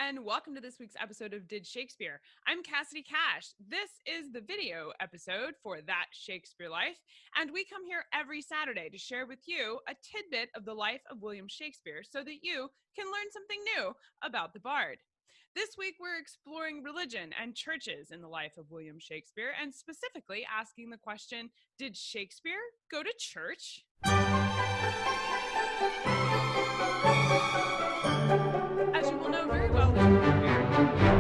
and welcome to this week's episode of Did Shakespeare. I'm Cassidy Cash. This is the video episode for That Shakespeare Life, and we come here every Saturday to share with you a tidbit of the life of William Shakespeare so that you can learn something new about the Bard. This week, we're exploring religion and churches in the life of William Shakespeare, and specifically asking the question, did Shakespeare go to church? As you will know very well,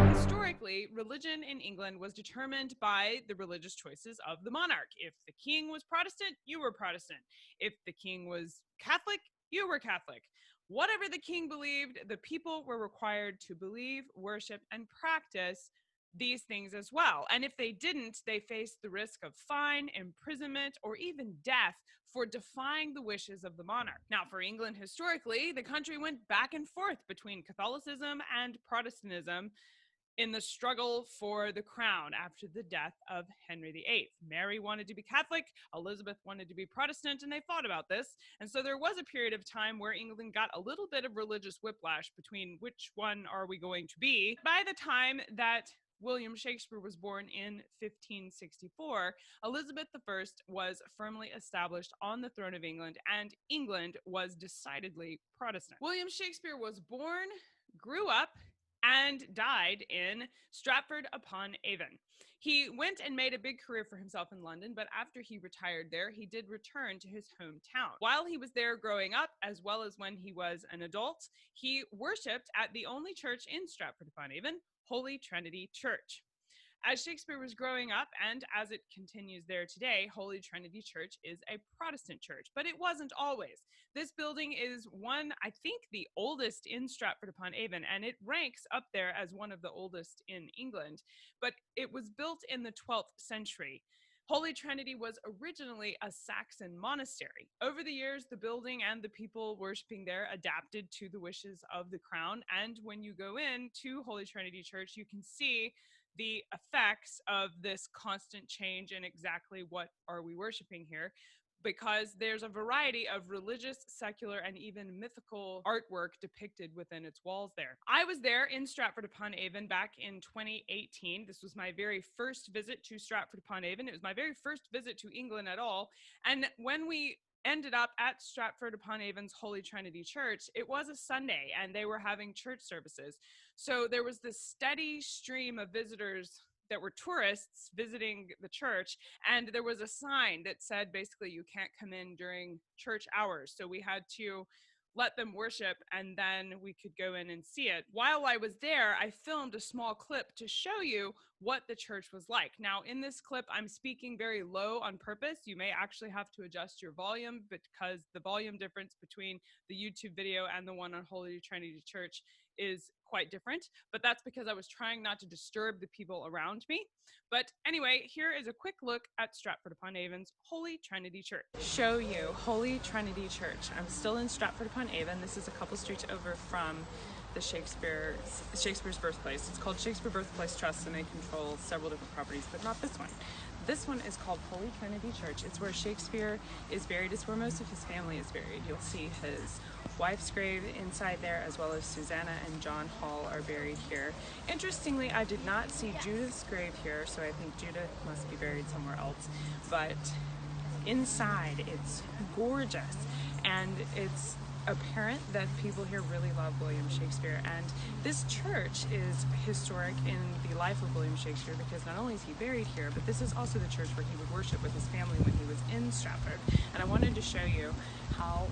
historically, religion in England was determined by the religious choices of the monarch. If the king was Protestant, you were Protestant. If the king was Catholic, you were Catholic. Whatever the king believed, the people were required to believe, worship, and practice these things as well. And if they didn't, they faced the risk of fine, imprisonment, or even death for defying the wishes of the monarch. Now, for England historically, the country went back and forth between Catholicism and Protestantism in the struggle for the crown after the death of Henry VIII. Mary wanted to be Catholic, Elizabeth wanted to be Protestant, and they fought about this. And so there was a period of time where England got a little bit of religious whiplash between which one are we going to be. By the time that William Shakespeare was born in 1564, Elizabeth I was firmly established on the throne of England, and England was decidedly Protestant. William Shakespeare was born, grew up, and died in Stratford Upon Avon. He went and made a big career for himself in London, but after he retired there, he did return to his hometown. While he was there growing up, as well as when he was an adult, he worshipped at the only church in Stratford Upon Avon, Holy Trinity Church. As Shakespeare was growing up, and as it continues there today, Holy Trinity Church is a Protestant church, but it wasn't always. This building is I think the oldest in Stratford Upon Avon, and it ranks up there as one of the oldest in England, but it was built in the 12th century. Holy Trinity was originally a Saxon monastery. Over the years, the building and the people worshiping there adapted to the wishes of the crown, and when you go in to Holy Trinity Church, you can see the effects of this constant change in exactly what are we worshiping here, because there's a variety of religious, secular, and even mythical artwork depicted within its walls there. I was there in Stratford Upon Avon back in 2018. This was my very first visit to Stratford Upon Avon. It was my very first visit to England at all. And when we ended up at Stratford Upon Avon's Holy Trinity Church, it was a Sunday and they were having church services. So there was this steady stream of visitors that were tourists visiting the church, and there was a sign that said basically you can't come in during church hours. So we had to let them worship, and then we could go in and see it. While I was there, I filmed a small clip to show you what the church was like. Now, in this clip, I'm speaking very low on purpose. You may actually have to adjust your volume because the volume difference between the YouTube video and the one on Holy Trinity Church is quite different, but that's because I was trying not to disturb the people around me. But anyway, here is a quick look at Stratford Upon Avon's Holy Trinity Church. Show you Holy Trinity Church. I'm still in Stratford Upon Avon. This is a couple streets over from the Shakespeare's birthplace. It's called Shakespeare Birthplace Trust, and they control several different properties, but not this one. This one is called Holy Trinity Church. It's where Shakespeare is buried. It's where most of his family is buried. You'll see his wife's grave inside there, as well as Susanna and John Hall are buried here. Interestingly, I did not see Judith's grave here, so I think Judith must be buried somewhere else. But inside, it's gorgeous, and it's apparent that people here really love William Shakespeare, and this church is historic in the life of William Shakespeare because not only is he buried here, but this is also the church where he would worship with his family when he was in Stratford. And I wanted to show you how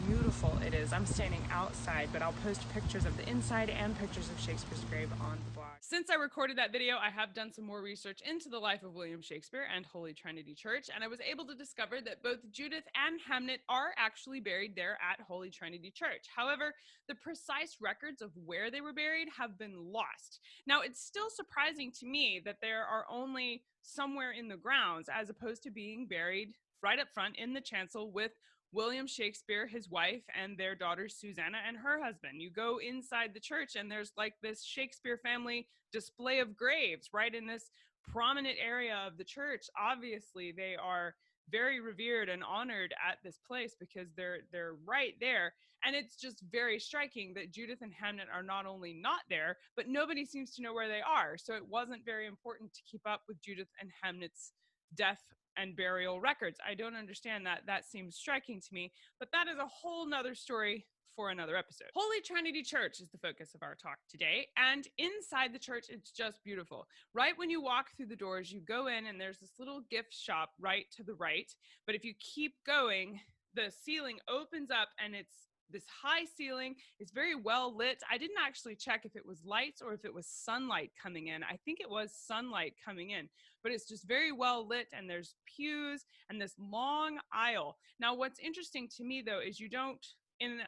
beautiful it is. I'm standing outside, but I'll post pictures of the inside and pictures of Shakespeare's grave on the blog. Since I recorded that video, I have done some more research into the life of William Shakespeare and Holy Trinity Church, and I was able to discover that both Judith and Hamnet are actually buried there at Holy Trinity Church. However, the precise records of where they were buried have been lost. Now, it's still surprising to me that there are only somewhere in the grounds as opposed to being buried right up front in the chancel with William Shakespeare, his wife, and their daughter Susanna and her husband. You go inside the church and there's like this Shakespeare family display of graves right in this prominent area of the church. Obviously, they are very revered and honored at this place because they're right there. And it's just very striking that Judith and Hamnet are not only not there, but nobody seems to know where they are. So it wasn't very important to keep up with Judith and Hamnet's death and burial records. I don't understand that. That seems striking to me, but that is a whole nother story for another episode. Holy Trinity Church is the focus of our talk today, and inside the church, it's just beautiful. Right when you walk through the doors, you go in and there's this little gift shop right to the right, but if you keep going, the ceiling opens up and it's this high ceiling. It's very well lit. I didn't actually check if it was lights or if it was sunlight coming in. I think it was sunlight coming in, but it's just very well lit, and there's pews and this long aisle. Now, what's interesting to me, though, is you don't, in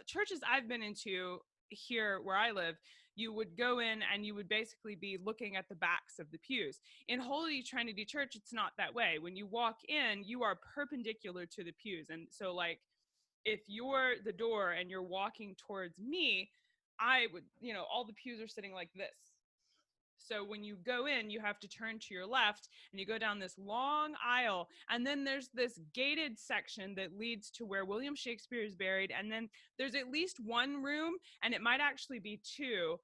churches I've been into here where I live, you would go in and you would basically be looking at the backs of the pews. In Holy Trinity Church, it's not that way. When you walk in, you are perpendicular to the pews. And so, like, if you're the door and you're walking towards me, I would, all the pews are sitting like this. So when you go in, you have to turn to your left and you go down this long aisle. And then there's this gated section that leads to where William Shakespeare is buried. And then there's at least one room, and it might actually be two,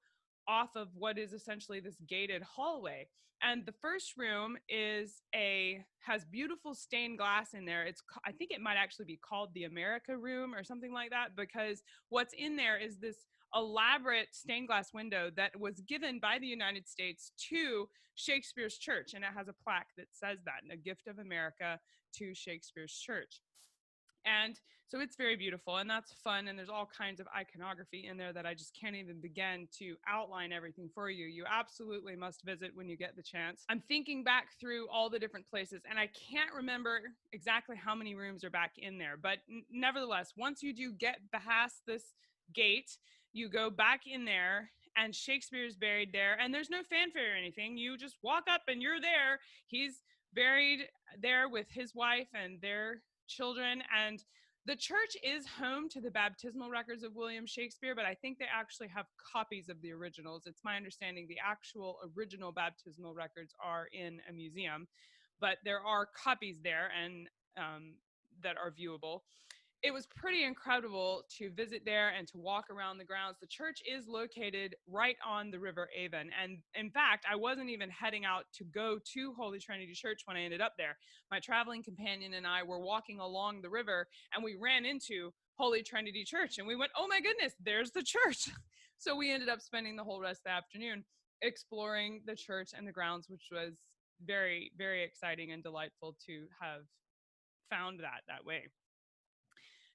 off of what is essentially this gated hallway. And the first room has beautiful stained glass in there. I think it might actually be called the America Room or something like that, because what's in there is this elaborate stained glass window that was given by the United States to Shakespeare's church. And it has a plaque that says that, a gift of America to Shakespeare's church. And so it's very beautiful, and that's fun. And there's all kinds of iconography in there that I just can't even begin to outline everything for you. You absolutely must visit when you get the chance. I'm thinking back through all the different places, and I can't remember exactly how many rooms are back in there. But nevertheless, once you do get past this gate, you go back in there, and Shakespeare's buried there, and there's no fanfare or anything. You just walk up and you're there. He's buried there with his wife and their children. And the church is home to the baptismal records of William Shakespeare, but I think they actually have copies of the originals. It's my understanding the actual original baptismal records are in a museum, but there are copies there and that are viewable. It was pretty incredible to visit there and to walk around the grounds. The church is located right on the River Avon. And in fact, I wasn't even heading out to go to Holy Trinity Church when I ended up there. My traveling companion and I were walking along the river, and we ran into Holy Trinity Church, and we went, oh my goodness, there's the church. So we ended up spending the whole rest of the afternoon exploring the church and the grounds, which was very, very exciting and delightful to have found that way.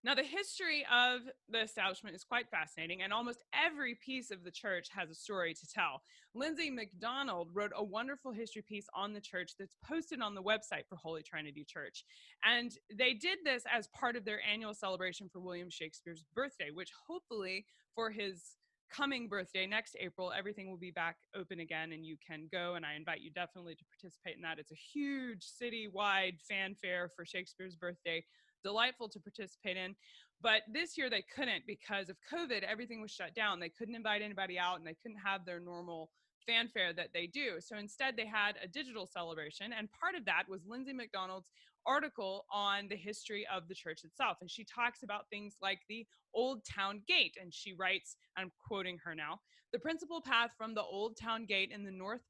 Now, the history of the establishment is quite fascinating, and almost every piece of the church has a story to tell. Lindsay McDonald wrote a wonderful history piece on the church that's posted on the website for Holy Trinity Church. And they did this as part of their annual celebration for William Shakespeare's birthday, which hopefully for his coming birthday next April, everything will be back open again and you can go, and I invite you definitely to participate in that. It's a huge city-wide fanfare for Shakespeare's birthday. Delightful to participate in. But this year they couldn't because of COVID. Everything was shut down. They couldn't invite anybody out, and they couldn't have their normal fanfare that they do. So instead they had a digital celebration, and part of that was Lindsay McDonald's article on the history of the church itself. And she talks about things like the Old Town Gate, and she writes, I'm quoting her now, "The principal path from the Old Town Gate in the North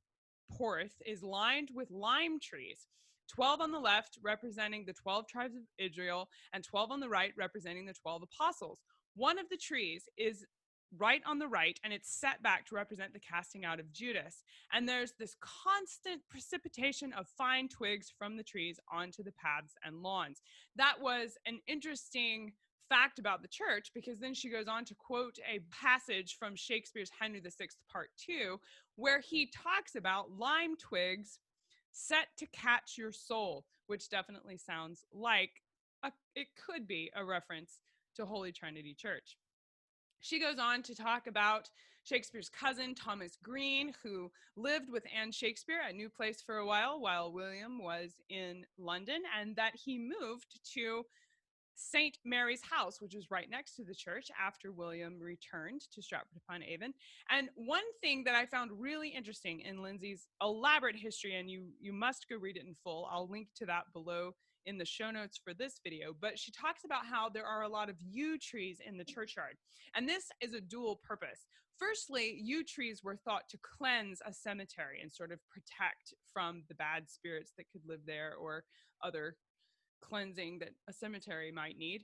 Porth is lined with lime trees, 12 on the left representing the 12 tribes of Israel, and 12 on the right representing the 12 apostles. One of the trees is right on the right, and it's set back to represent the casting out of Judas. And there's this constant precipitation of fine twigs from the trees onto the paths and lawns." That was an interesting fact about the church, because then she goes on to quote a passage from Shakespeare's Henry VI, Part 2, where he talks about lime twigs set to catch your soul, which definitely sounds like it could be a reference to Holy Trinity Church. She goes on to talk about Shakespeare's cousin, Thomas Green, who lived with Anne Shakespeare at New Place for a while William was in London, and that he moved to St. Mary's House, which was right next to the church after William returned to Stratford Upon Avon. And one thing that I found really interesting in Lindsay's elaborate history, and you must go read it in full, I'll link to that below in the show notes for this video, but she talks about how there are a lot of yew trees in the churchyard. And this is a dual purpose. Firstly, yew trees were thought to cleanse a cemetery and sort of protect from the bad spirits that could live there or other cleansing that a cemetery might need.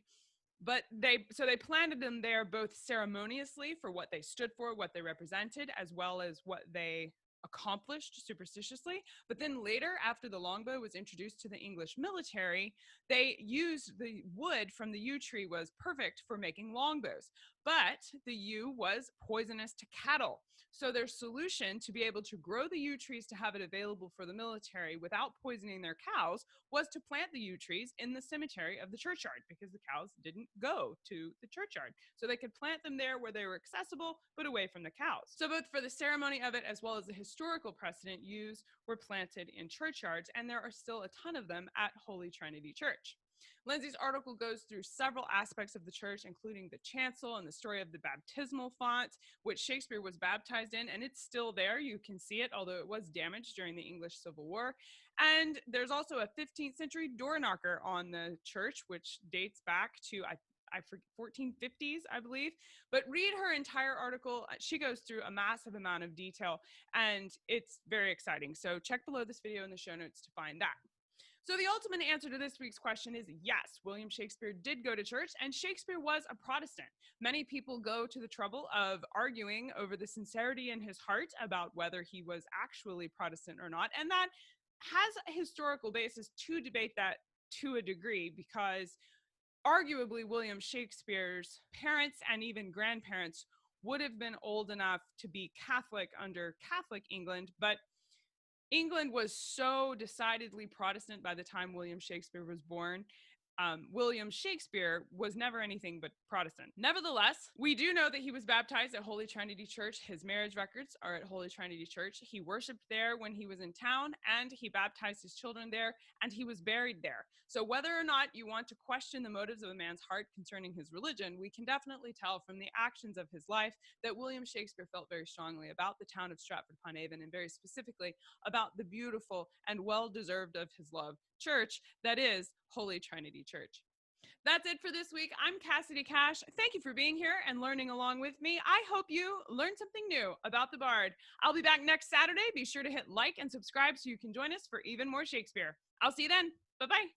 But they planted them there both ceremoniously for what they stood for, what they represented, as well as what they accomplished superstitiously. But then later, after the longbow was introduced to the English military, they used the wood from the yew tree was perfect for making longbows. But the yew was poisonous to cattle. So their solution to be able to grow the yew trees to have it available for the military without poisoning their cows was to plant the yew trees in the cemetery of the churchyard, because the cows didn't go to the churchyard. So they could plant them there where they were accessible, but away from the cows. So both for the ceremony of it as well as the historical precedent, yews were planted in churchyards, and there are still a ton of them at Holy Trinity Church. Lindsay's article goes through several aspects of the church, including the chancel and the story of the baptismal font, which Shakespeare was baptized in, and it's still there. You can see it, although it was damaged during the English Civil War. And there's also a 15th century door knocker on the church, which dates back to, I forget, 1450s, I believe. But read her entire article. She goes through a massive amount of detail, and it's very exciting. So check below this video in the show notes to find that. So the ultimate answer to this week's question is yes, William Shakespeare did go to church, and Shakespeare was a Protestant. Many people go to the trouble of arguing over the sincerity in his heart about whether he was actually Protestant or not, and that has a historical basis to debate that to a degree, because arguably William Shakespeare's parents and even grandparents would have been old enough to be Catholic under Catholic England, but England was so decidedly Protestant by the time William Shakespeare was born. William Shakespeare was never anything but Protestant. Nevertheless, we do know that he was baptized at Holy Trinity Church. His marriage records are at Holy Trinity Church. He worshiped there when he was in town, and he baptized his children there, and he was buried there. So whether or not you want to question the motives of a man's heart concerning his religion, we can definitely tell from the actions of his life that William Shakespeare felt very strongly about the town of Stratford Upon Avon, and very specifically about the beautiful and well-deserved of his love church that is Holy Trinity Church. That's it for this week. I'm Cassidy Cash. Thank you for being here and learning along with me. I hope you learned something new about the Bard. I'll be back next Saturday. Be sure to hit like and subscribe so you can join us for even more Shakespeare. I'll see you then. Bye-bye.